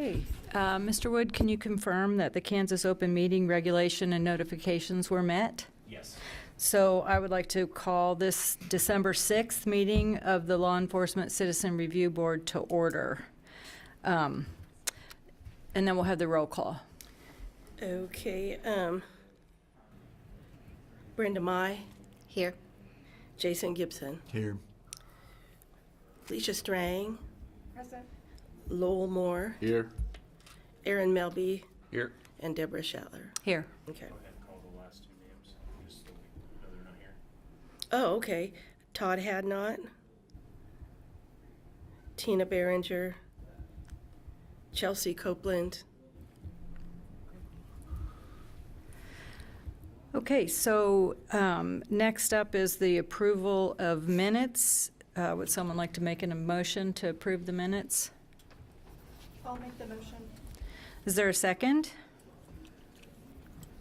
Okay. Mr. Wood, can you confirm that the Kansas open meeting regulation and notifications were met? Yes. So I would like to call this December 6th meeting of the Law Enforcement Citizen Review Board to order. And then we'll have the roll call. Okay, Brenda Mai, Here. Jason Gibson, Here. Felicia Strang, Present. Lowell Moore, Here. Aaron Melby, Here. and Deborah Schattler. Here. Okay. Go ahead and call the last two names, just so we know they're not here. Oh, okay. Todd Hadnot, Tina Behringer, Chelsea Copeland. Okay, so next up is the approval of minutes. Would someone like to make a motion to approve the minutes? I'll make the motion. Is there a second?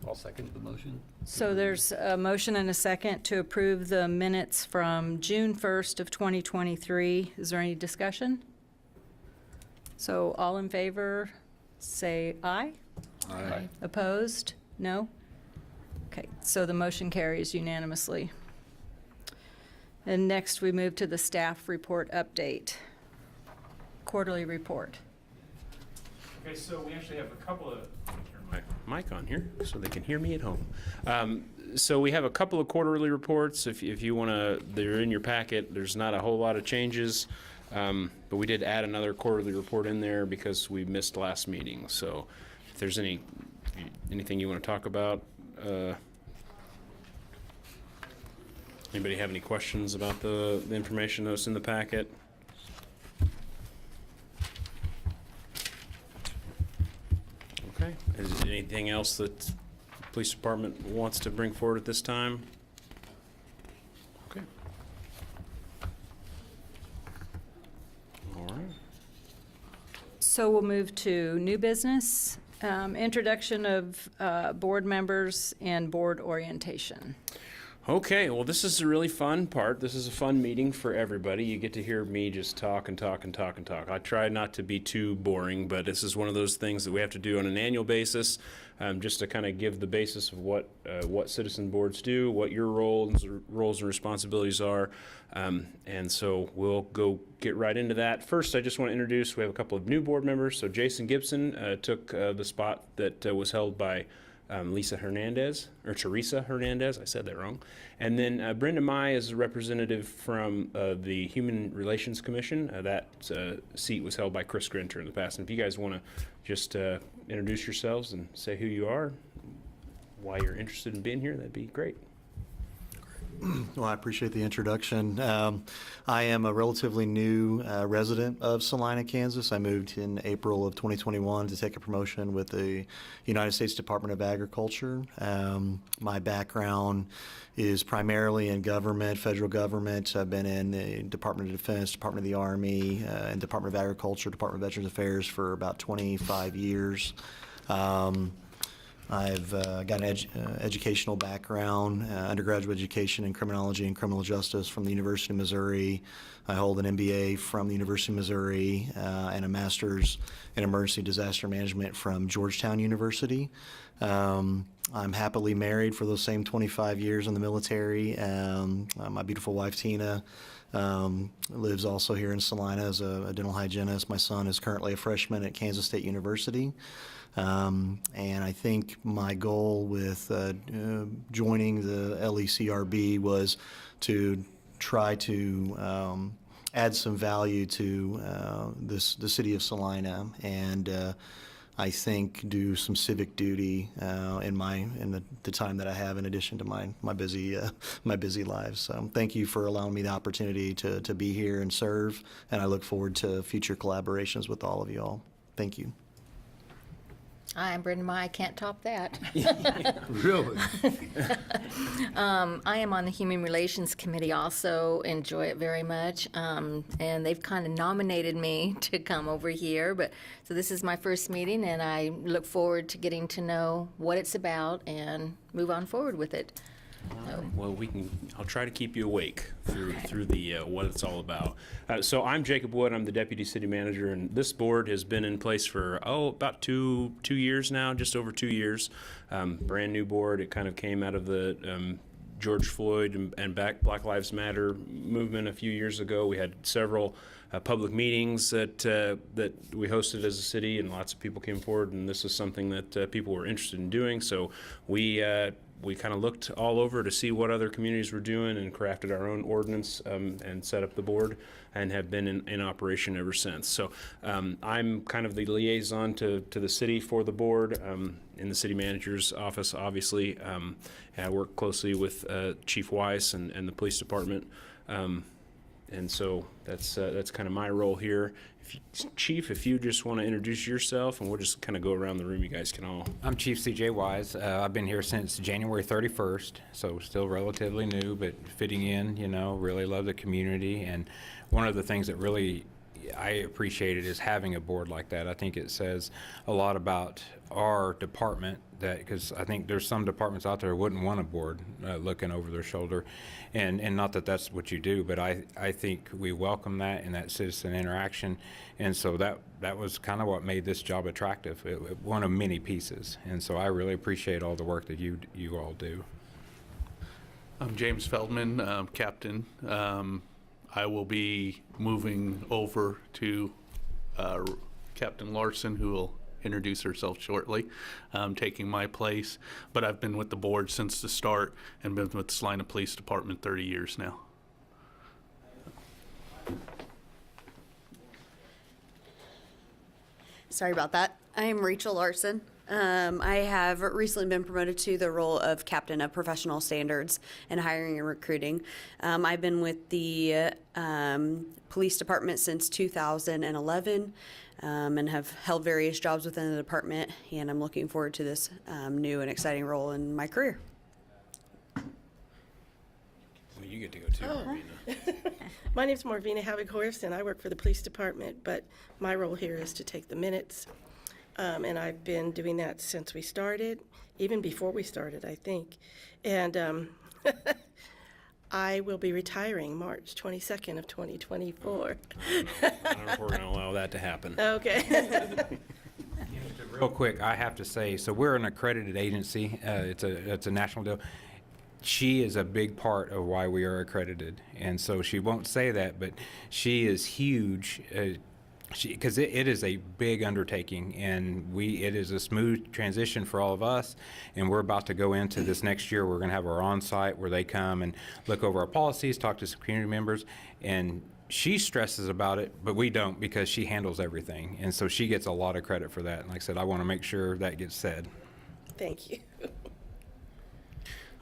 I'll second the motion. So there's a motion and a second to approve the minutes from June 1st of 2023. Is there any discussion? So all in favor, say aye. Aye. Opposed? No? Okay, so the motion carries unanimously. And next, we move to the staff report update. Quarterly report. Okay, so we actually have a couple of, let me turn my mic on here so they can hear me at home. So we have a couple of quarterly reports. If you want to, they're in your packet. There's not a whole lot of changes, but we did add another quarterly report in there because we missed last meeting. So if there's anything you want to talk about, anybody have any questions about the information that's in the packet? Okay. Is there anything else that the police department wants to bring forward at this time? Okay. All right. So we'll move to new business, introduction of board members and board orientation. Okay, well, this is a really fun part. This is a fun meeting for everybody. You get to hear me just talk and talk and talk and talk. I try not to be too boring, but this is one of those things that we have to do on an annual basis, just to kind of give the basis of what citizen boards do, what your roles and responsibilities are, and so we'll go get right into that. First, I just want to introduce, we have a couple of new board members. So Jason Gibson took the spot that was held by Teresa Hernandez, I said that wrong. And then Brenda Mai is a representative from the Human Relations Commission. That seat was held by Chris Grinter in the past. And if you guys want to just introduce yourselves and say who you are, why you're interested in being here, that'd be great. Well, I appreciate the introduction. I am a relatively new resident of Salina, Kansas. I moved in April of 2021 to take a promotion with the United States Department of Agriculture. My background is primarily in government, federal government. I've been in the Department of Defense, Department of the Army, and Department of Agriculture, Department of Veterans Affairs for about 25 years. I've got an educational background, undergraduate education in criminology and criminal justice from the University of Missouri. I hold an MBA from the University of Missouri and a master's in emergency disaster management from Georgetown University. I'm happily married for those same 25 years in the military. My beautiful wife, Tina, lives also here in Salina as a dental hygienist. My son is currently a freshman at Kansas State University. And I think my goal with joining the LECRB was to try to add some value to the city of Salina, and I think do some civic duty in the time that I have, in addition to my busy lives. So thank you for allowing me the opportunity to be here and serve, and I look forward to future collaborations with all of you all. Thank you. Hi, I'm Brenda Mai. I can't top that. Really? I am on the Human Relations Committee also, enjoy it very much. And they've kind of nominated me to come over here. So this is my first meeting, and I look forward to getting to know what it's about and move on forward with it. Well, I'll try to keep you awake through the what it's all about. So I'm Jacob Wood. I'm the deputy city manager, and this board has been in place for about two years now, just over 2 years. Brand new board. It kind of came out of the George Floyd and Black Lives Matter movement a few years ago. We had several public meetings that we hosted as a city, and lots of people came forward, and this is something that people were interested in doing. So we kind of looked all over to see what other communities were doing and crafted our own ordinance and set up the board and have been in operation ever since. So I'm kind of the liaison to the city for the board in the city manager's office, obviously. And I work closely with Chief Weiss and the police department. And so that's kind of my role here. Chief, if you just want to introduce yourself, and we'll just kind of go around the room, you guys can all. I'm Chief C.J. Wise. I've been here since January 31st, so still relatively new, but fitting in, really love the community. And one of the things that really I appreciated is having a board like that. I think it says a lot about our department, because I think there's some departments out there who wouldn't want a board looking over their shoulder, and not that that's what you do, but I think we welcome that and that citizen interaction, and so that was kind of what made this job attractive. One of many pieces, and so I really appreciate all the work that you all do. I'm James Feldman, captain. I will be moving over to Captain Larson, who will introduce herself shortly, taking my place. But I've been with the board since the start and been with the Salina Police Department 30 years now. Sorry about that. I am Rachel Larson. I have recently been promoted to the role of captain of professional standards and hiring and recruiting. I've been with the police department since 2011 and have held various jobs within the department, and I'm looking forward to this new and exciting role in my career. Well, you get to go too, Marvina. My name's Marvina Havighorst, and I work for the police department, but my role here is to take the minutes. And I've been doing that since we started, even before we started, I think. And I will be retiring March 22nd of 2024. I don't know if we're going to allow that to happen. Okay. Real quick, I have to say, so we're an accredited agency. It's a national deal. She is a big part of why we are accredited, and so she won't say that, but she is huge. Because it is a big undertaking, and it is a smooth transition for all of us, and we're about to go into this next year. We're going to have our on-site where they come and look over our policies, talk to some community members, and she stresses about it, but we don't, because she handles everything, and so she gets a lot of credit for that. And like I said, I want to make sure that gets said. Thank you.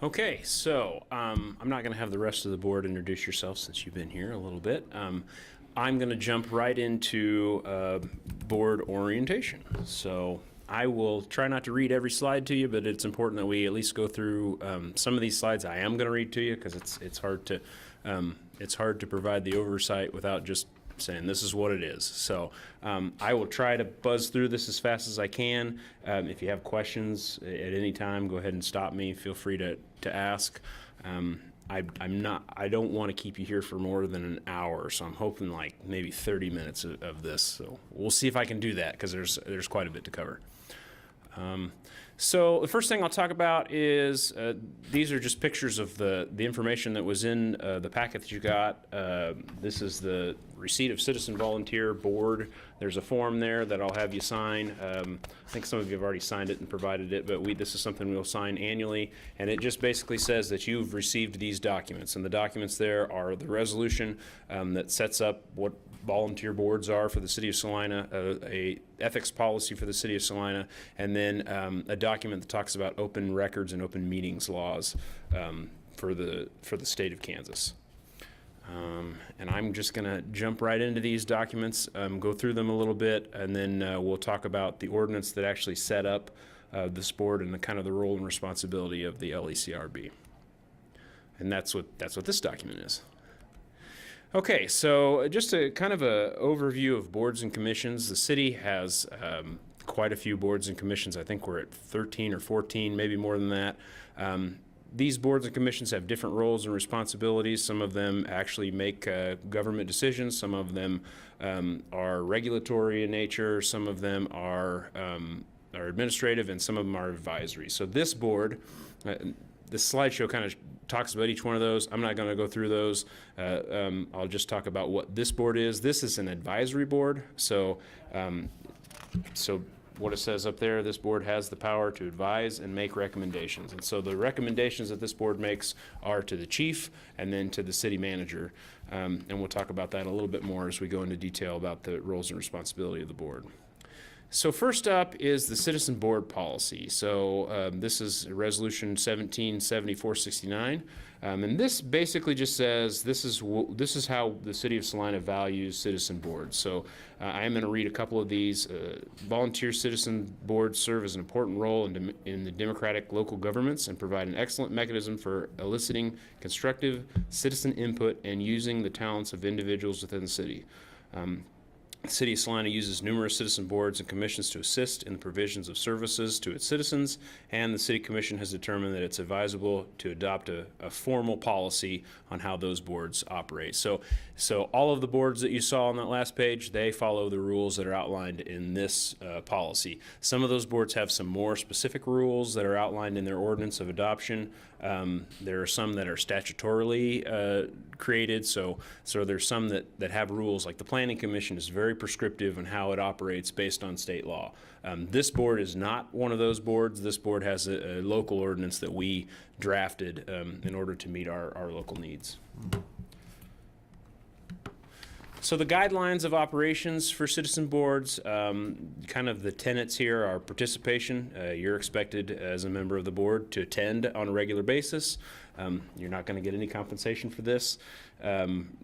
Okay, so I'm not going to have the rest of the board introduce yourself since you've been here a little bit. I'm going to jump right into board orientation. So I will try not to read every slide to you, but it's important that we at least go through some of these slides. I am going to read to you because it's hard to provide the oversight without just saying this is what it is. So I will try to buzz through this as fast as I can. If you have questions at any time, go ahead and stop me. Feel free to ask. I don't want to keep you here for more than an hour, so I'm hoping like maybe 30 minutes of this. So we'll see if I can do that, because there's quite a bit to cover. So the first thing I'll talk about is these are just pictures of the information that was in the packet that you got. This is the receipt of citizen volunteer board. There's a form there that I'll have you sign. I think some of you have already signed it and provided it, but this is something we'll sign annually, and it just basically says that you've received these documents. And the documents there are the resolution that sets up what volunteer boards are for the city of Salina, a ethics policy for the city of Salina, and then a document that talks about open records and open meetings laws for the state of Kansas. And I'm just going to jump right into these documents, go through them a little bit, and then we'll talk about the ordinance that actually set up this board and the kind of the role and responsibility of the LECRB. And that's what this document is. Okay, so just a kind of a overview of boards and commissions. The city has quite a few boards and commissions. I think we're at 13 or 14, maybe more than that. these boards and commissions have different roles and responsibilities. Some of them actually make government decisions. Some of them are regulatory in nature. Some of them are administrative, and some of them are advisory. So this board, this slideshow kind of talks about each one of those. I'm not going to go through those. I'll just talk about what this board is. This is an advisory board. So what it says up there, this board has the power to advise and make recommendations. And so the recommendations that this board makes are to the chief and then to the city manager. And we'll talk about that a little bit more as we go into detail about the roles and responsibility of the board. So first up is the Citizen Board Policy. So this is Resolution 177469. And this basically just says this is how the City of Salina values citizen boards. So I am going to read a couple of these. Volunteer citizen boards serve as an important role in the democratic local governments and provide an excellent mechanism for eliciting constructive citizen input and using the talents of individuals within the city. The City of Salina uses numerous citizen boards and commissions to assist in the provisions of services to its citizens, and the City Commission has determined that it's advisable to adopt a formal policy on how those boards operate. So all of the boards that you saw on that last page, they follow the rules that are outlined in this policy. Some of those boards have some more specific rules that are outlined in their ordinance of adoption. There are some that are statutorily created, so there's some that have rules, like the Planning Commission is very prescriptive on how it operates based on state law. This board is not one of those boards. This board has a local ordinance that we drafted in order to meet our local needs. So the guidelines of operations for citizen boards, kind of the tenets here are participation. You're expected as a member of the board to attend on a regular basis. You're not going to get any compensation for this.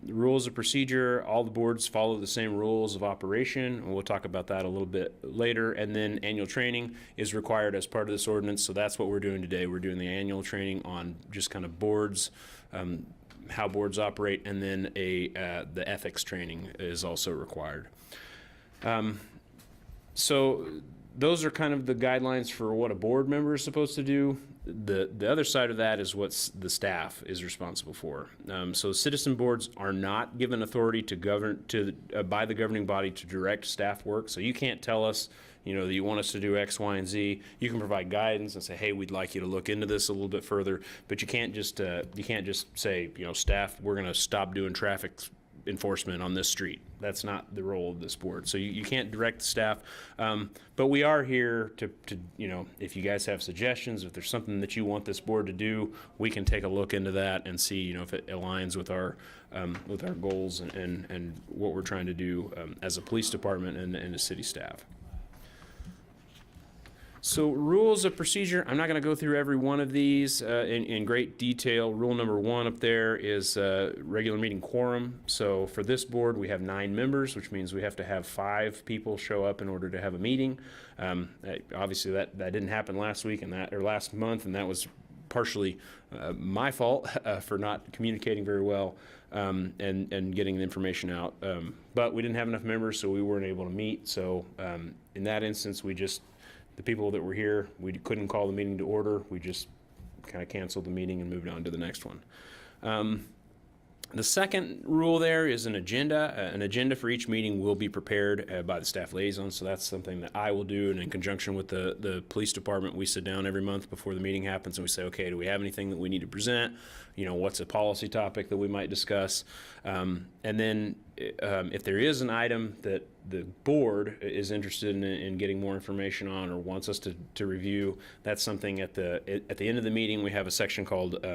Rules of procedure, all the boards follow the same rules of operation, and we'll talk about that a little bit later. And then annual training is required as part of this ordinance, so that's what we're doing today. We're doing the annual training on just kind of boards, how boards operate, and then the ethics training is also required. So those are kind of the guidelines for what a board member is supposed to do. The other side of that is what the staff is responsible for. So citizen boards are not given authority to govern by the governing body to direct staff work. So you can't tell us, that you want us to do X, Y, and Z. You can provide guidance and say, hey, we'd like you to look into this a little bit further. But you can't just say, staff, we're going to stop doing traffic enforcement on this street. That's not the role of this board. So you can't direct the staff. But we are here to if you guys have suggestions, if there's something that you want this board to do, we can take a look into that and see, if it aligns with our goals and what we're trying to do as a police department and a city staff. So rules of procedure, I'm not going to go through every one of these in great detail. Rule number 1 up there is regular meeting quorum. So for this board, we have 9 members, which means we have to have 5 people show up in order to have a meeting. Obviously, that didn't happen last week or last month, and that was partially my fault for not communicating very well and getting the information out. But we didn't have enough members, so we weren't able to meet. So in that instance, the people that were here, we couldn't call the meeting to order. We just kind of canceled the meeting and moved on to the next one. The second rule there is an agenda. An agenda for each meeting will be prepared by the staff liaison, so that's something that I will do, and in conjunction with the police department, we sit down every month before the meeting happens and we say, okay, do we have anything that we need to present? What's a policy topic that we might discuss? And then if there is an item that the board is interested in getting more information on or wants us to review, that's something at the end of the meeting, we have a section called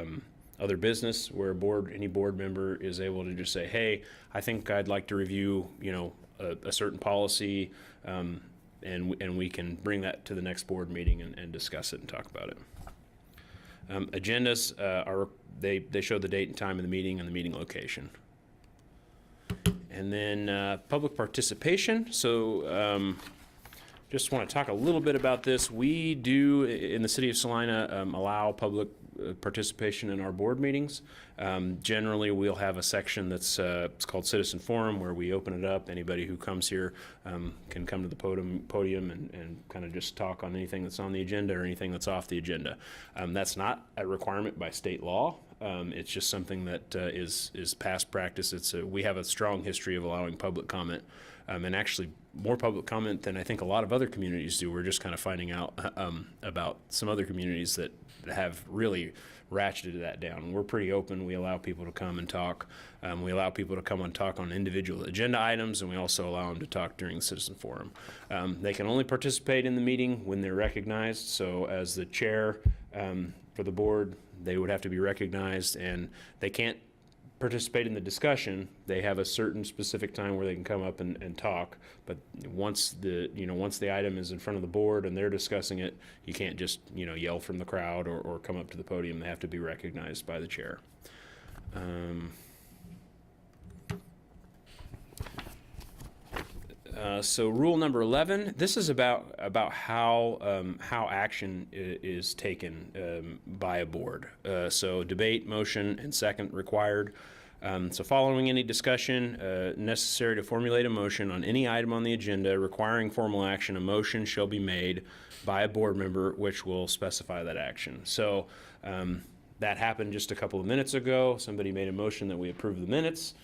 other business, where any board member is able to just say, hey, I think I'd like to review, a certain policy, and we can bring that to the next board meeting and discuss it and talk about it. Agendas they show the date and time of the meeting and the meeting location. And then public participation. So just want to talk a little bit about this. We do, in the city of Salina, allow public participation in our board meetings. Generally, we'll have a section that's it's called Citizen Forum, where we open it up. Anybody who comes here can come to the podium and kind of just talk on anything that's on the agenda or anything that's off the agenda. That's not a requirement by state law. It's just something that is past practice. We have a strong history of allowing public comment, and actually more public comment than I think a lot of other communities do. We're just kind of finding out about some other communities that have really ratcheted that down. We're pretty open. We allow people to come and talk. We allow people to come and talk on individual agenda items, and we also allow them to talk during the citizen forum. They can only participate in the meeting when they're recognized. So as the chair for the board, they would have to be recognized, and they can't participate in the discussion. They have a certain specific time where they can come up and talk, but once the item is in front of the board and they're discussing it, you can't just yell from the crowd or come up to the podium. They have to be recognized by the chair. So rule number 11, this is about how action is taken by a board. So debate, motion, and second required. So following any discussion necessary to formulate a motion on any item on the agenda requiring formal action, a motion shall be made by a board member which will specify that action. So that happened just a couple of minutes ago. Somebody made a motion that we approve the minutes.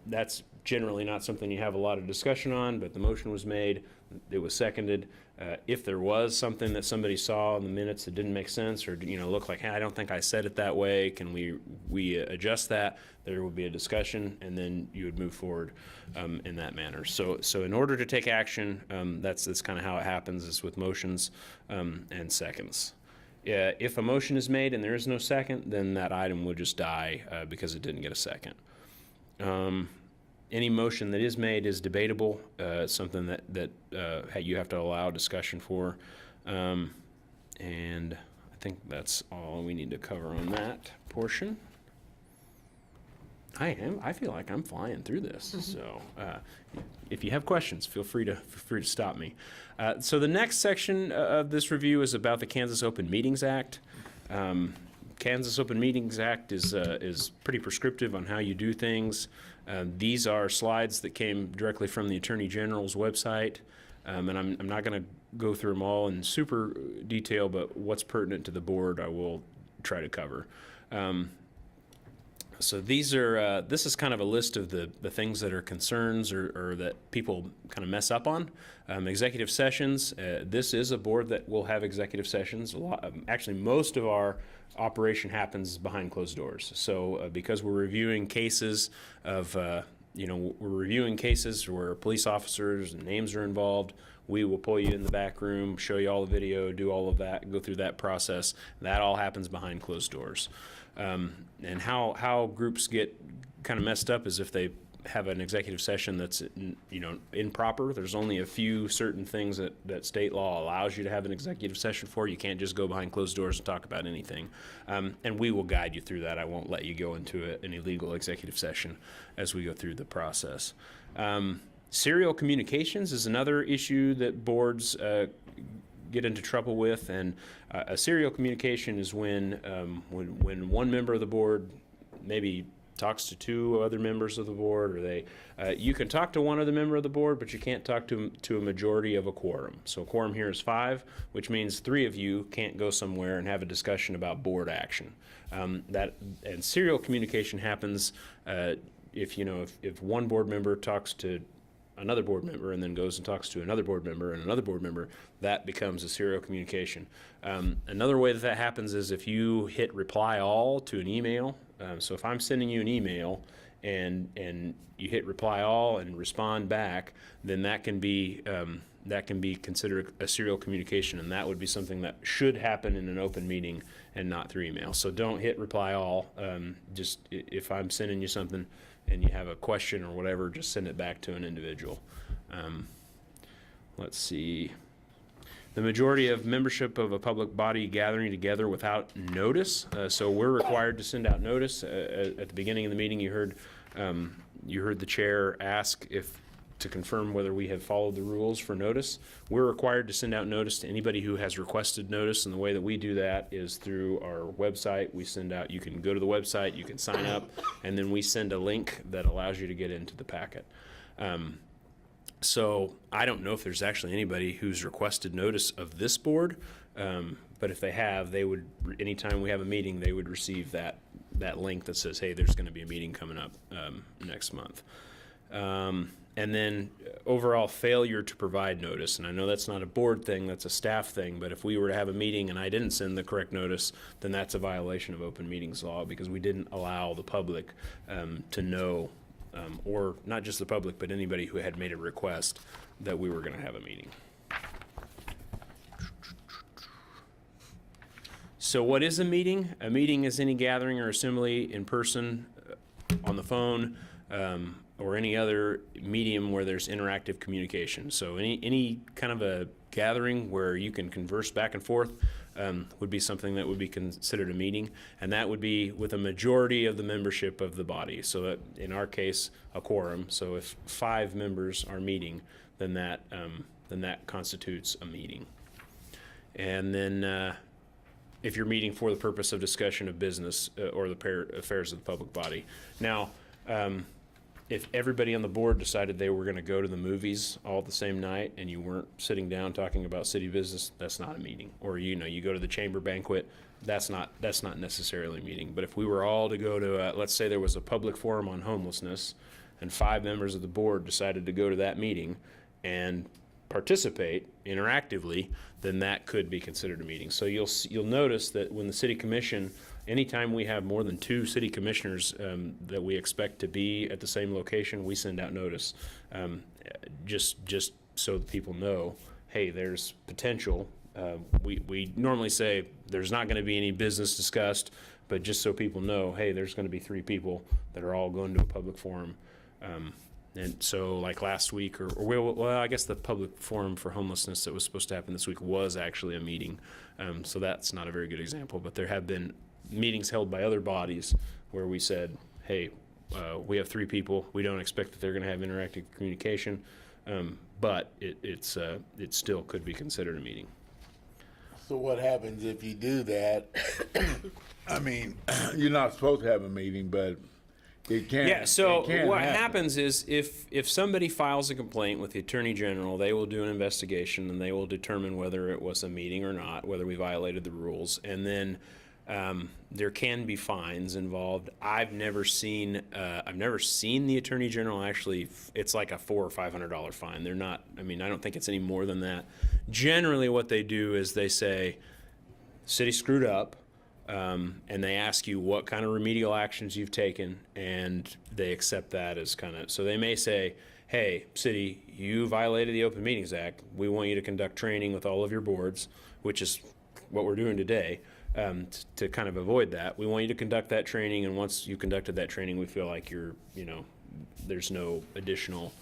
That's generally not something you have a lot of discussion on, but the motion was made, it was seconded. If there was something that somebody saw in the minutes that didn't make sense or looked like, hey, I don't think I said it that way, can we adjust that? There would be a discussion, and then you would move forward in that manner. So in order to take action, that's kind of how it happens, is with motions and seconds. If a motion is made and there is no second, then that item will just die because it didn't get a second. Any motion that is made is debatable, something that you have to allow discussion for. And I think that's all we need to cover on that portion. I feel like I'm flying through this. So if you have questions, feel free to stop me. So the next section of this review is about the Kansas Open Meetings Act. Kansas Open Meetings Act is pretty prescriptive on how you do things. These are slides that came directly from the Attorney General's website, and I'm not going to go through them all in super detail, but what's pertinent to the board I will try to cover. So this is kind of a list of the things that are concerns or that people kind of mess up on. Executive sessions, this is a board that will have executive sessions. Actually, most of our operation happens behind closed doors. So because we're reviewing cases where police officers and names are involved, we will pull you in the back room, show you all the video, do all of that, go through that process. That all happens behind closed doors. And how groups get kind of messed up is if they have an executive session that's improper. There's only a few certain things that state law allows you to have an executive session for. You can't just go behind closed doors and talk about anything. And we will guide you through that. I won't let you go into an illegal executive session as we go through the process. Serial communications is another issue that boards get into trouble with, and a serial communication is when one member of the board maybe talks to two other members of the board, or you can talk to one other member of the board, but you can't talk to a majority of a quorum. So a quorum here is 5, which means 3 of you can't go somewhere and have a discussion about board action. And serial communication happens if one board member talks to another board member and then goes and talks to another board member and another board member, that becomes a serial communication. Another way that happens is if you hit reply all to an email. So if I'm sending you an email and you hit reply all and respond back, then that can be considered a serial communication, and that would be something that should happen in an open meeting and not through email. So don't hit reply all. Just if I'm sending you something and you have a question or whatever, just send it back to an individual. Let's see. The majority of membership of a public body gathering together without notice. So we're required to send out notice. At the beginning of the meeting, you heard the chair ask if to confirm whether we have followed the rules for notice. We're required to send out notice to anybody who has requested notice, and the way that we do that is through our website. We send out, you can go to the website, you can sign up, and then we send a link that allows you to get into the packet. So I don't know if there's actually anybody who's requested notice of this board, but if they have, they would, anytime we have a meeting, they would receive that link that says, hey, there's going to be a meeting coming up next month. And then overall failure to provide notice, and I know that's not a board thing, that's a staff thing, but if we were to have a meeting and I didn't send the correct notice, then that's a violation of open meetings law, because we didn't allow the public to know, or not just the public, but anybody who had made a request that we were going to have a meeting. So what is a meeting? A meeting is any gathering or assembly in person, on the phone, or any other medium where there's interactive communication. So any kind of a gathering where you can converse back and forth would be something that would be considered a meeting, and that would be with a majority of the membership of the body. So that, in our case, a quorum. So if 5 members are meeting, then that constitutes a meeting. And then if you're meeting for the purpose of discussion of business or the affairs of the public body. Now, if everybody on the board decided they were going to go to the movies all the same night and you weren't sitting down talking about city business, that's not a meeting. Or you go to the chamber banquet, that's not necessarily a meeting. But if we were all to go to, let's say there was a public forum on homelessness, and 5 members of the board decided to go to that meeting and participate interactively, then that could be considered a meeting. So you'll notice that when the city commission, anytime we have more than 2 city commissioners that we expect to be at the same location, we send out notice, just so that people know, hey, there's potential. We normally say there's not going to be any business discussed, but just so people know, hey, there's going to be 3 people that are all going to a public forum. And so like last week, well, I guess the public forum for homelessness that was supposed to happen this week was actually a meeting. So that's not a very good example, but there have been meetings held by other bodies where we said, hey, we have 3 people. We don't expect that they're going to have interactive communication, but it still could be considered a meeting. So what happens if you do that? I mean, you're not supposed to have a meeting, but it can. Yeah, so it can what happen. happens is if somebody files a complaint with the Attorney General, they will do an investigation and they will determine whether it was a meeting or not, whether we violated the rules, and then there can be fines involved. I've never seen the Attorney General actually. It's like a $400 or $500 fine. They're not. I mean, I don't think it's any more than that. Generally, what they do is they say, "City screwed up," and they ask you what kind of remedial actions you've taken, and they accept that as kind of. So they may say, "Hey, city, you violated the Open Meetings Act. We want you to conduct training with all of your boards," which is what we're doing today. To kind of avoid that, we want you to conduct that training, and once you conducted that training, we feel like there's no additional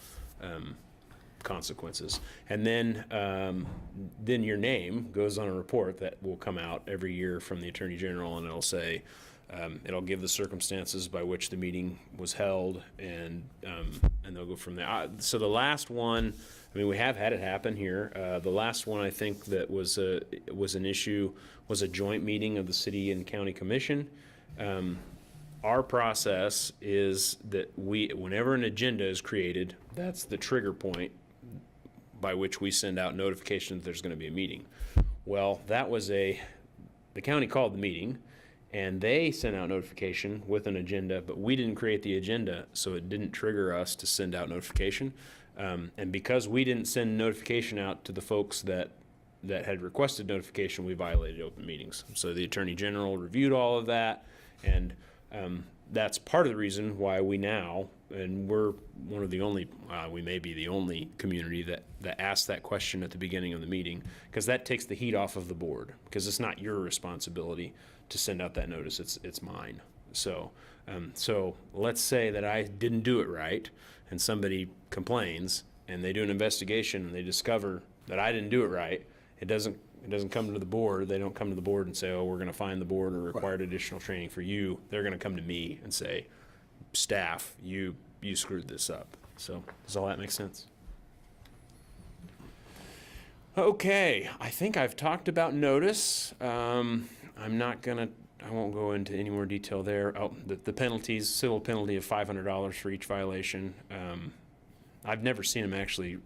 consequences. And then your name goes on a report that will come out every year from the Attorney General, and it'll say, it'll give the circumstances by which the meeting was held, and they'll go from there. So the last one, I mean, we have had it happen here. The last one I think that was an issue was a joint meeting of the City and County Commission. Our process is that whenever an agenda is created, that's the trigger point by which we send out notification that there's going to be a meeting. Well, the county called the meeting, and they sent out notification with an agenda, but we didn't create the agenda, so it didn't trigger us to send out notification. And because we didn't send notification out to the folks that had requested notification, we violated open meetings. So the Attorney General reviewed all of that, and that's part of the reason why we now, and we're one of the only, we may be the only community that asks that question at the beginning of the meeting, because that takes the heat off of the board, because it's not your responsibility to send out that notice, it's mine. So let's say that I didn't do it right, and somebody complains, and they do an investigation, and they discover that I didn't do it right. It doesn't come to the board. They don't come to the board and say, oh, we're going to fine the board or required additional training for you. They're going to come to me and say, staff, you screwed this up. So does all that make sense? Okay, I think I've talked about notice. I won't go into any more detail there. Oh, the penalties, civil penalty of $500 for each violation. I've never seen them actually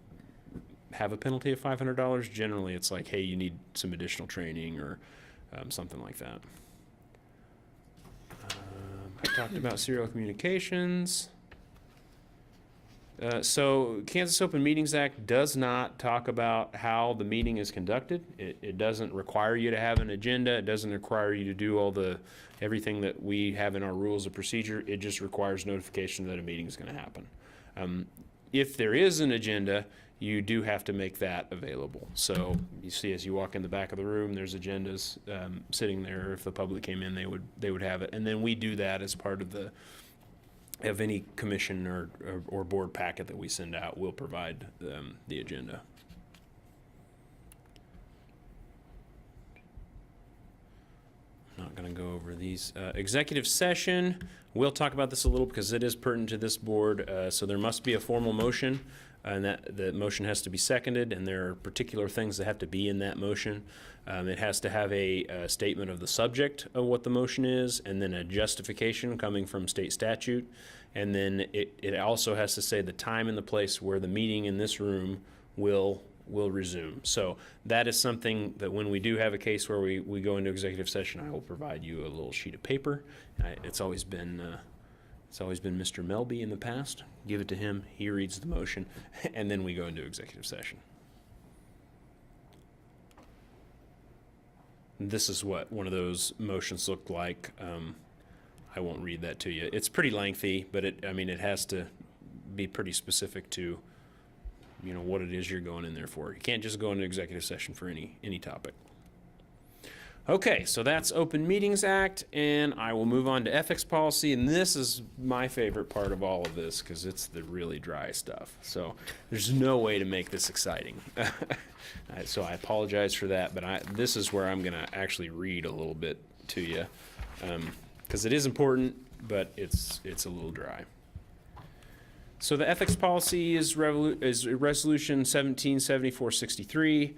have a penalty of $500. Generally, it's like, hey, you need some additional training or something like that. I talked about serial communications. So Kansas Open Meetings Act does not talk about how the meeting is conducted. It doesn't require you to have an agenda. It doesn't require you to do everything that we have in our rules of procedure. It just requires notification that a meeting is going to happen. If there is an agenda, you do have to make that available. So you see, as you walk in the back of the room, there's agendas sitting there. If the public came in, they would have it, and then we do that as part of any commission or board packet that we send out. We'll provide the agenda. I'm not going to go over these. Executive session, we'll talk about this a little because it is pertinent to this board. So there must be a formal motion, and that the motion has to be seconded, and there are particular things that have to be in that motion. It has to have a statement of the subject of what the motion is, and then a justification coming from state statute. And then it also has to say the time and the place where the meeting in this room will resume. So that is something that when we do have a case where we go into executive session, I will provide you a little sheet of paper. It's always been Mr. Melby in the past. Give it to him, he reads the motion, and then we go into executive session. This is what one of those motions looked like. I won't read that to you. It's pretty lengthy, but it has to be pretty specific to, what it is you're going in there for. You can't just go into executive session for any topic. Okay, so that's Open Meetings Act, and I will move on to ethics policy, and this is my favorite part of all of this because it's the really dry stuff. So there's no way to make this exciting. So I apologize for that, but this is where I'm going to actually read a little bit to you because it is important, but it's a little dry. So the ethics policy is Resolution 177463.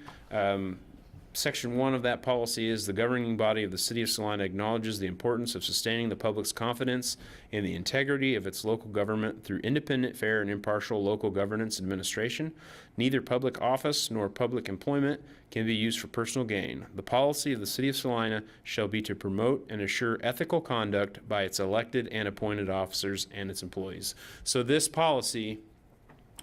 Section 1 of that policy is the governing body of the City of Salina acknowledges the importance of sustaining the public's confidence in the integrity of its local government through independent, fair, and impartial local governance administration. Neither public office nor public employment can be used for personal gain. The policy of the City of Salina shall be to promote and assure ethical conduct by its elected and appointed officers and its employees. So this policy,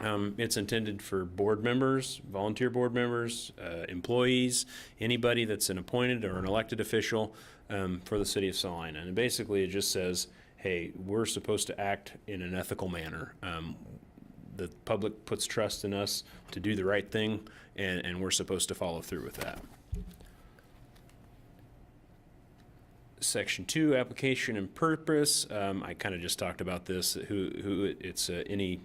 it's intended for board members, volunteer board members, employees, anybody that's an appointed or an elected official for the City of Salina. And basically it just says, hey, we're supposed to act in an ethical manner. The public puts trust in us to do the right thing, and we're supposed to follow through with that. Section 2, application and purpose. I kind of just talked about this. It's any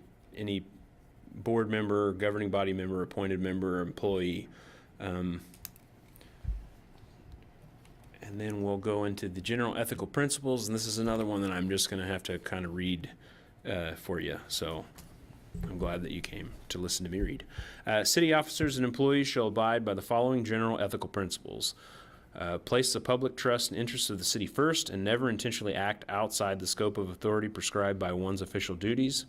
board member, governing body member, appointed member, or employee. And then we'll go into the general ethical principles, and this is another one that I'm just going to have to kind of read for you. So I'm glad that you came to listen to me read. City officers and employees shall abide by the following general ethical principles. Place the public trust and interests of the city first, and never intentionally act outside the scope of authority prescribed by one's official duties.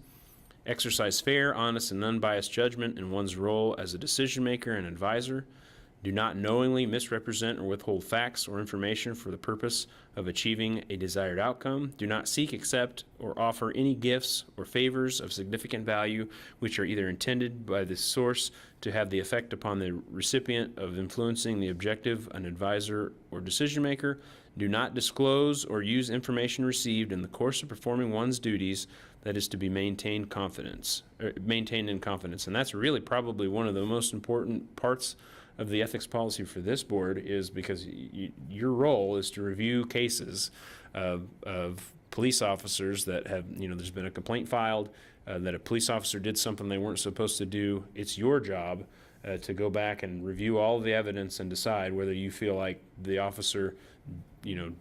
Exercise fair, honest, and unbiased judgment in one's role as a decision maker and advisor. Do not knowingly misrepresent or withhold facts or information for the purpose of achieving a desired outcome. Do not seek, accept, or offer any gifts or favors of significant value which are either intended by the source to have the effect upon the recipient of influencing the objective, an advisor, or decision maker. Do not disclose or use information received in the course of performing one's duties that is to be maintained in confidence. And that's really probably one of the most important parts of the ethics policy for this board, is because your role is to review cases of police officers that have, there's been a complaint filed that a police officer did something they weren't supposed to do. It's your job to go back and review all of the evidence and decide whether you feel like the officer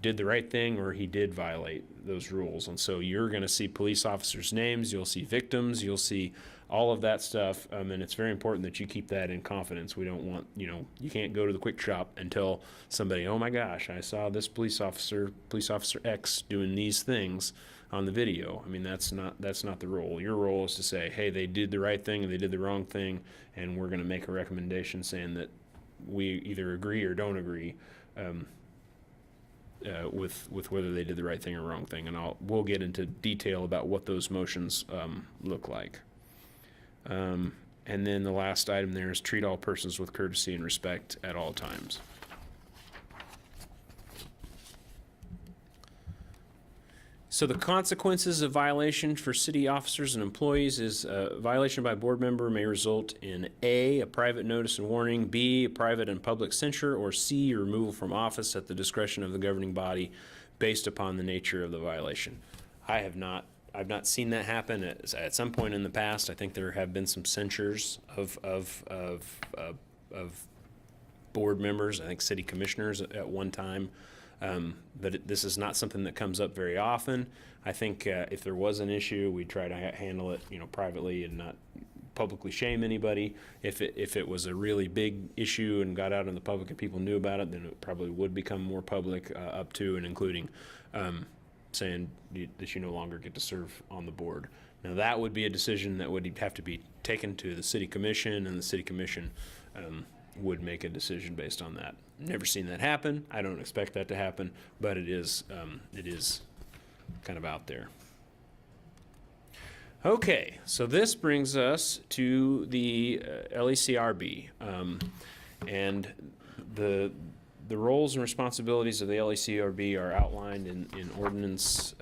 did the right thing or he did violate those rules. And so you're going to see police officers' names, you'll see victims, you'll see all of that stuff, and it's very important that you keep that in confidence. We don't want, you can't go to the quick shop and tell somebody, oh my gosh, I saw this police officer X doing these things on the video. I mean, that's not the role. Your role is to say, hey, they did the right thing and they did the wrong thing, and we're going to make a recommendation saying that we either agree or don't agree with whether they did the right thing or wrong thing. And we'll get into detail about what those motions look like. And then the last item there is treat all persons with courtesy and respect at all times. So the consequences of violation for city officers and employees is violation by a board member may result in A, a private notice and warning, B, a private and public censure, or C, removal from office at the discretion of the governing body based upon the nature of the violation. I've not seen that happen at some point in the past. I think there have been some censures of board members, I think city commissioners at one time. But this is not something that comes up very often. I think if there was an issue, we'd try to handle it, privately and not publicly shame anybody. If it was a really big issue and got out in the public and people knew about it, then it probably would become more public, up to and including saying that you no longer get to serve on the board. Now that would be a decision that would have to be taken to the city commission, and the city commission would make a decision based on that. Never seen that happen. I don't expect that to happen, but it is kind of out there. Okay, so this brings us to the LECRB, and the roles and responsibilities of the LECRB are outlined in Ordinance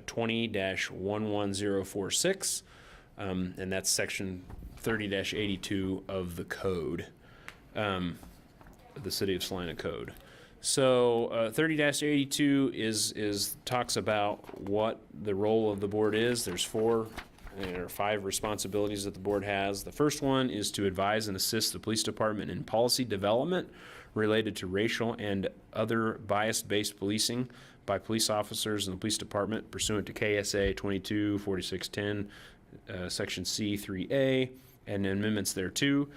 20-11046, and that's Section 30-82 of the code. The City of Salina Code. So 30-82 talks about what the role of the board is. There are 5 responsibilities that the board has. The first one is to advise and assist the police department in policy development related to racial and other bias-based policing by police officers in the police department pursuant to KSA 224610, Section C3A. And amendments there too.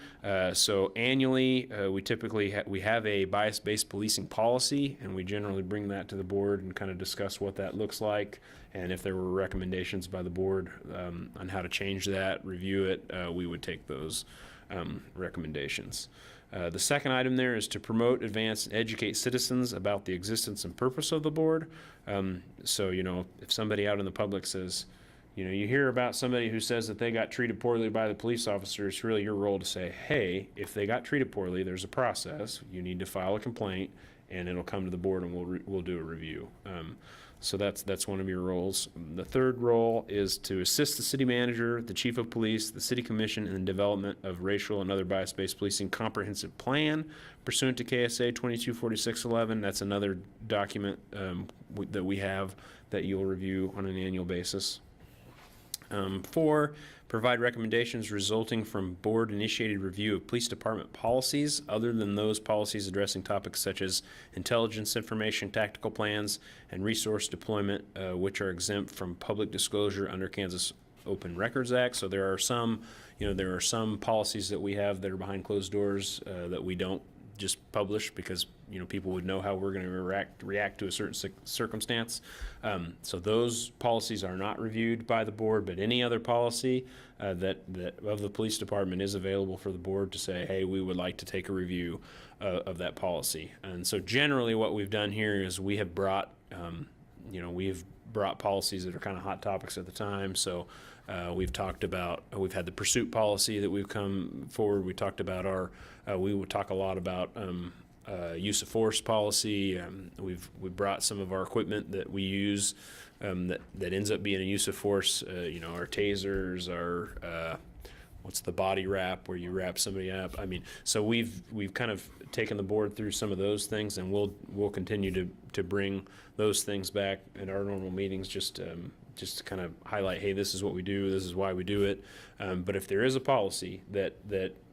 So annually, we typically we have a bias-based policing policy, and we generally bring that to the board and kind of discuss what that looks like, and if there were recommendations by the board on how to change that, review it, we would take those recommendations. The second item there is to promote, advance, and educate citizens about the existence and purpose of the board. So if somebody out in the public says, you hear about somebody who says that they got treated poorly by the police officer, it's really your role to say, hey, if they got treated poorly, there's a process. You need to file a complaint, and it'll come to the board, and we'll do a review. So that's one of your roles. The third role is to assist the city manager, the chief of police, the city commission in the development of racial and other bias-based policing comprehensive plan pursuant to KSA 224611. That's another document that we have that you'll review on an annual basis. 4, provide recommendations resulting from board-initiated review of police department policies other than those policies addressing topics such as intelligence information, tactical plans, and resource deployment, which are exempt from public disclosure under Kansas Open Records Act. So there are some policies that we have that are behind closed doors that we don't just publish because people would know how we're going to react to a certain circumstance. So those policies are not reviewed by the board, but any other policy that of the police department is available for the board to say, hey, we would like to take a review of that policy. And so generally what we've done here is we have brought policies that are kind of hot topics at the time. So we've had the pursuit policy that we've come forward. We talked about we would talk a lot about use of force policy. We've brought some of our equipment that we use that ends up being a use of force. Our tasers, our what's the body wrap where you wrap somebody up. So we've kind of taken the board through some of those things, and we'll continue to bring those things back in our normal meetings just to kind of highlight, hey, this is what we do, this is why we do it. But if there is a policy that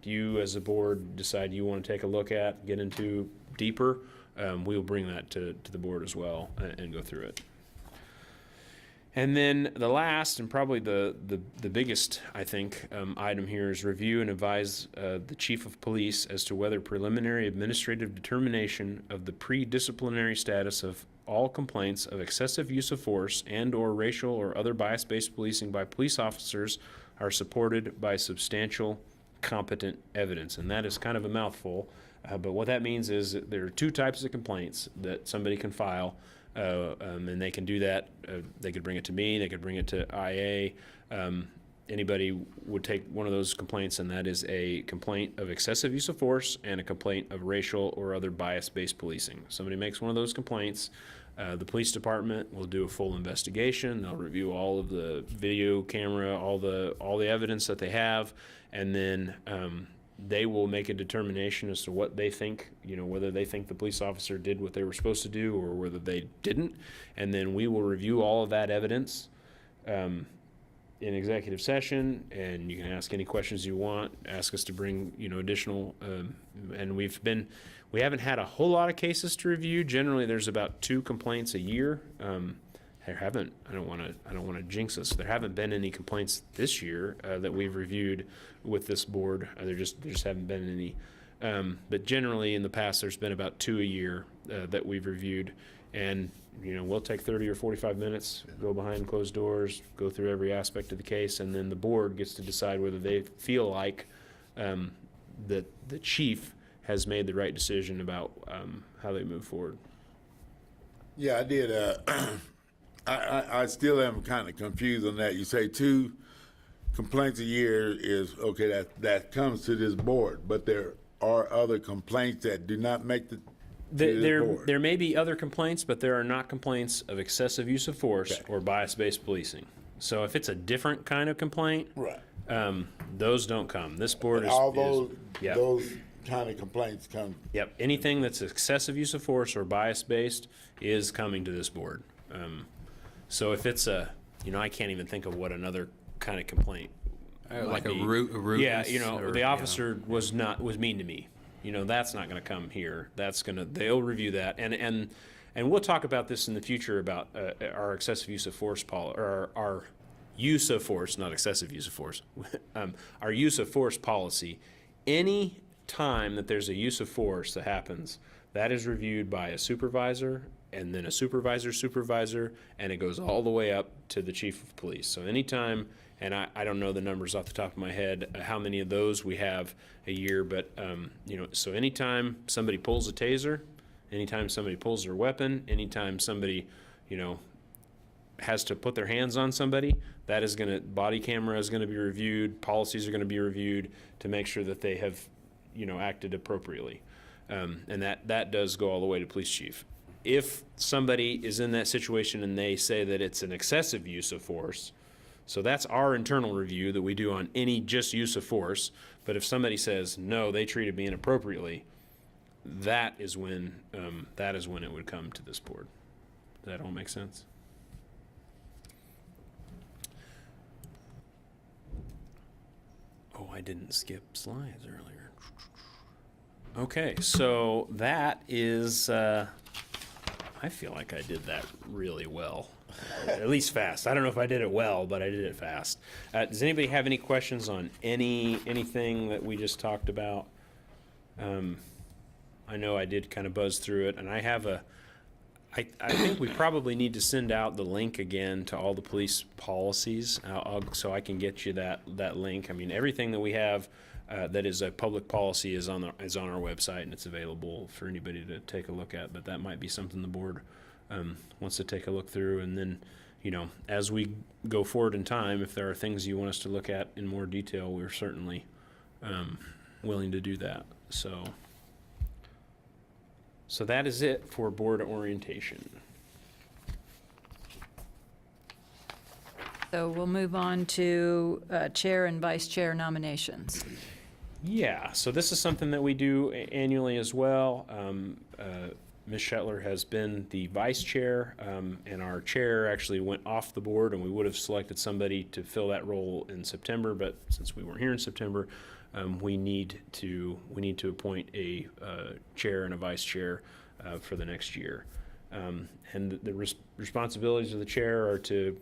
you as a board decide you want to take a look at, get into deeper, we will bring that to the board as well and go through it. And then the last and probably the biggest, I think, item here is review and advise the chief of police as to whether preliminary administrative determination of the pre-disciplinary status of all complaints of excessive use of force and/or racial or other bias-based policing by police officers are supported by substantial competent evidence. And that is kind of a mouthful, but what that means is that there are two types of complaints that somebody can file. And they can do that. They could bring it to me. They could bring it to IA. Anybody would take one of those complaints, and that is a complaint of excessive use of force and a complaint of racial or other bias-based policing. Somebody makes one of those complaints. The police department will do a full investigation. They'll review all of the video camera, all the evidence that they have, and then they will make a determination as to what they think, whether they think the police officer did what they were supposed to do or whether they didn't. And then we will review all of that evidence in executive session, and you can ask any questions you want, ask us to bring, additional, and we haven't had a whole lot of cases to review. Generally, there's about 2 complaints a year. I don't want to jinx us. There haven't been any complaints this year that we've reviewed with this board. There just haven't been any. But generally, in the past, there's been about 2 a year that we've reviewed, and we'll take 30 or 45 minutes, go behind closed doors, go through every aspect of the case, and then the board gets to decide whether they feel like that the chief has made the right decision about how they move forward. Yeah, I did. I still am kind of confused on that. You say 2 complaints a year is okay. That comes to this board, but there are other complaints that do not make the. There may be other complaints, but there are not complaints of excessive use of force or bias-based policing. So if it's a different kind of complaint, Right. Those don't come. This board All yep. those kind of complaints come. Yep. Anything that's excessive use of force or bias-based is coming to this board. So if it's I can't even think of what another kind of complaint Like might a be. rudeness. Yeah, or, the officer was mean to me. That's not going to come here. They'll review that, and we'll talk about this in the future about our excessive use of force or our use of force, not excessive use of force. Our use of force policy. Any time that there's a use of force that happens, that is reviewed by a supervisor, and then a supervisor, and it goes all the way up to the chief of police. So anytime, and I don't know the numbers off the top of my head, how many of those we have a year, but, so anytime somebody pulls a taser, anytime somebody pulls their weapon, anytime somebody, has to put their hands on somebody, body camera is gonna be reviewed, policies are gonna be reviewed to make sure that they have, acted appropriately. And that does go all the way to police chief. If somebody is in that situation and they say that it's an excessive use of force, so that's our internal review that we do on any just use of force. But if somebody says, no, they treated me inappropriately, that is when it would come to this board. Does that all make sense? Oh, I didn't skip slides earlier. Okay, so that is, I feel like I did that really well, at least fast. I don't know if I did it well, but I did it fast. Does anybody have any questions on anything that we just talked about? I know I did kind of buzz through it, and I have I think we probably need to send out the link again to all the police policies, so I can get you that link. I mean, everything that we have that is a public policy is on our website, and it's available for anybody to take a look at. But that might be something the board wants to take a look through, and then as we go forward in time, if there are things you want us to look at in more detail, we're certainly willing to do that. So that is it for board orientation. So we'll move on to chair and vice chair nominations. Yeah, so this is something that we do annually as well. Ms. Shetler has been the vice chair, and our chair actually went off the board, and we would have selected somebody to fill that role in September, but since we weren't here in September, we need to appoint a chair and a vice chair for the next year. And the responsibilities of the chair are to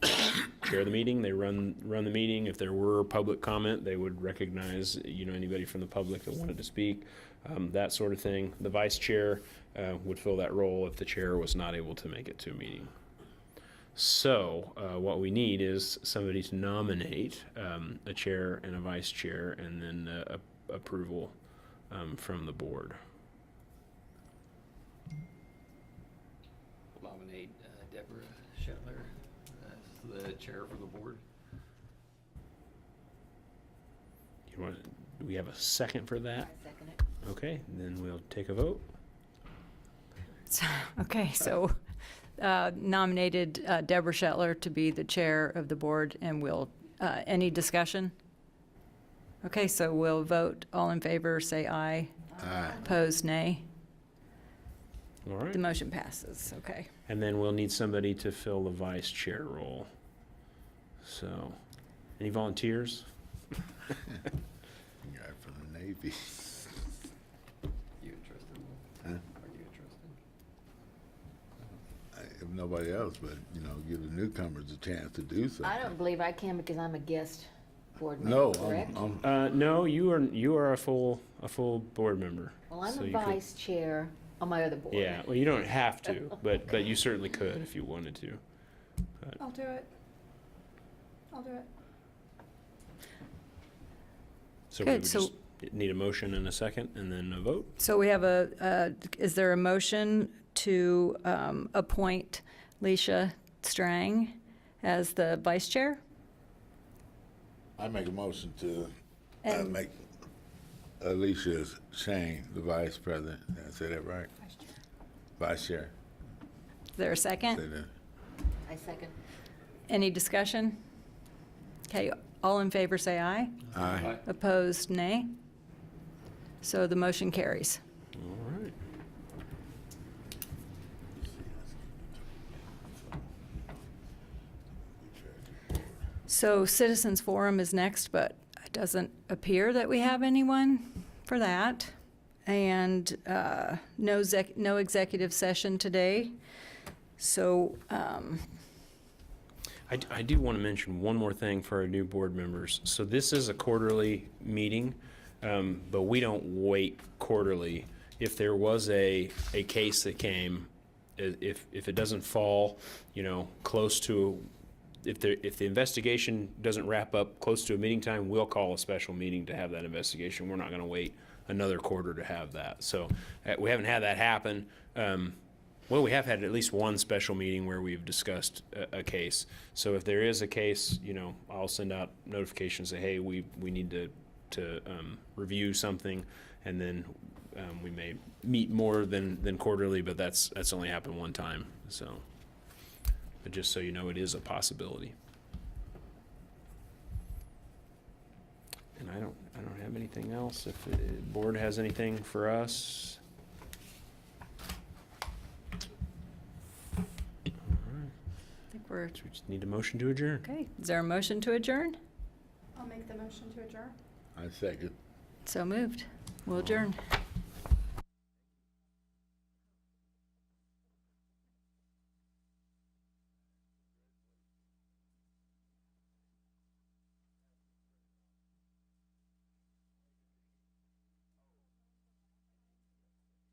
chair the meeting. They run the meeting. If there were public comment, they would recognize, anybody from the public that wanted to speak, that sort of thing. The vice chair would fill that role if the chair was not able to make it to a meeting. So what we need is somebody to nominate a chair and a vice chair, and then approval from the board. Nominate Deborah Shetler as the chair for the board. Do we have a second for that? Second it. Okay, then we'll take a vote. So nominated Deborah Shetler to be the chair of the board, and any discussion? Okay, so we'll vote. All in favor, say aye. Aye. Opposed, nay. All right. The motion passes, okay. And then we'll need somebody to fill the vice chair role. So, any volunteers? Guy from the Navy. You interested? Huh? Are you interested? If nobody else, but, give the newcomers a chance to do so. I don't believe I can because I'm a guest board member, No, correct? No, you are a full board member. Well, I'm So a you could- vice chair on my other board. Yeah, well, you don't have to, but you certainly could if you wanted to. I'll do it. So we Good, would so- just need a motion and a second, and then a vote. So we have is there a motion to appoint Leisha Strang as the vice chair? I make a motion to And- make Alicia Shane the vice president. Did I say that right? Vice chair. Is there a Say second? that. I second. Any discussion? Okay, all in favor say aye. Aye. Opposed, nay. So the motion carries. All right. So Citizens Forum is next, but it doesn't appear that we have anyone for that. And no executive session today. So I do want to mention one more thing for our new board members. So this is a quarterly meeting, but we don't wait quarterly. If there was a case that came, if it doesn't fall, close to, if the investigation doesn't wrap up close to a meeting time, we'll call a special meeting to have that investigation. We're not going to wait another quarter to have that. So we haven't had that happen. Well, we have had at least one special meeting where we've discussed a case. So if there is a case, I'll send out notifications, say, hey, we need to review something, and then we may meet more than quarterly, but that's only happened one time. So, but just so you know, it is a possibility. And I don't have anything else. If the board has anything for us. I think we're, So we just need a motion to adjourn. okay. Is there a motion to adjourn? I'll make the motion to adjourn. I second. So moved. We'll adjourn.